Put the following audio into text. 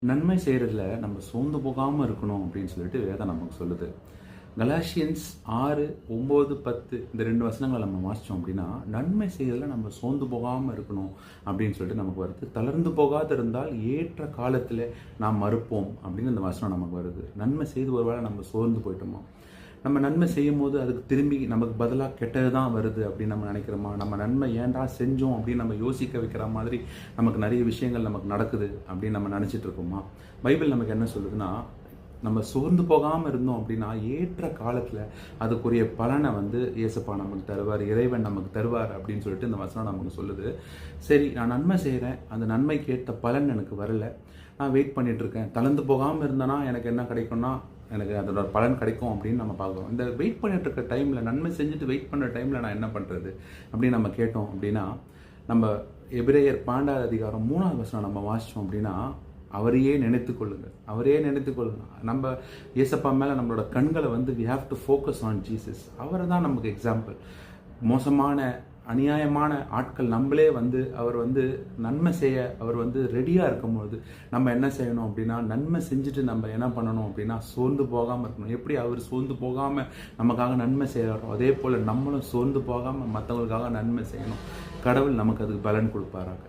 நன்மை செய்கிறதுல நம்ம சோர்ந்து போகாமல் இருக்கணும் அப்படின்னு சொல்லிட்டு வேதம் நமக்கு சொல்லுது. கலாஷியன்ஸ் 6, 9, 10 இந்த 2 வசனங்களை நம்ம வாசித்தோம் அப்படின்னா, நன்மை செய்கிறதுல நம்ம சோர்ந்து போகாமல் இருக்கணும் அப்படின்னு சொல்லிட்டு நமக்கு வருது. தளர்ந்து போகாது இருந்தால் ஏற்ற காலத்தில் நாம் மறுப்போம் அப்படின்னு இந்த வசனம் நமக்கு வருது. நன்மை செய்து ஒரு வேளை நம்ம சோர்ந்து போயிட்டோமா, நம்ம நன்மை செய்யும் போது அதுக்கு திரும்பி நமக்கு பதிலாக கெட்டது தான் வருது அப்படின்னு நம்ம நினைக்கிறோமா, நம்ம நன்மை ஏன்டா செஞ்சோம் அப்படின்னு நம்ம யோசிக்க வைக்கிற மாதிரி நமக்கு நிறைய விஷயங்கள் நமக்கு நடக்குது அப்படின்னு நம்ம நினச்சிட்டு இருக்கோமா? பைபிள் நமக்கு என்ன சொல்லுதுன்னா, நம்ம சோர்ந்து போகாமல் இருந்தோம் அப்படின்னா ஏற்ற காலத்தில் அதுக்குரிய பலனை இயேசப்பா நமக்கு தருவார், இறைவன் நமக்கு தருவார் அப்படின்னு சொல்லிட்டு இந்த வசனம் நமக்கு சொல்லுது. சரி, நான் நன்மை செய்கிறேன், அந்த நன்மைக்கு ஏற்ற பலன் எனக்கு வரல, நான் வெயிட் பண்ணிட்டு இருக்கேன். தளர்ந்து போகாமல் இருந்தேன்னா எனக்கு என்ன கிடைக்கும்னா, எனக்கு அதோட பலன் கிடைக்கும் அப்படின்னு நம்ம பார்க்குறோம். இந்த வெயிட் பண்ணிட்டு இருக்க டைமில், நன்மை செஞ்சுட்டு வெயிட் பண்ணுற டைமில் நான் என்ன பண்ணுறது அப்படின்னு நம்ம கேட்டோம் அப்படின்னா, நம்ம எபிரேயர் 12வது அதிகாரம் 3வது வசனம் நம்ம வாசித்தோம் அப்படின்னா, அவரையே நினைத்து கொள்ளுங்கள், அவரையே நினைத்து கொள்ளுங்கள். நம்ம இயேசப்பா மேலே நம்மளோட கண்களை we have to focus on Jesus. அவர் தான் நமக்கு எக்ஸாம்பிள். மோசமான அநியாயமான ஆட்கள் நம்மளே அவர் நன்மை செய்ய அவர் ரெடியாக இருக்கும்போது நம்ம என்ன செய்யணும் அப்படின்னா, நன்மை செஞ்சுட்டு நம்ம என்ன பண்ணணும் அப்படின்னா, சோர்ந்து போகாமல் இருக்கணும். எப்படி அவர் சோர்ந்து போகாமல் நமக்காக நன்மை செய்கிறாரோ அதே போல் நம்மளும் சோர்ந்து போகாமல் மற்றவங்களுக்காக நன்மை செய்யணும். கடவுள் நமக்கு அதுக்கு பலன் கொடுப்பாராங்க.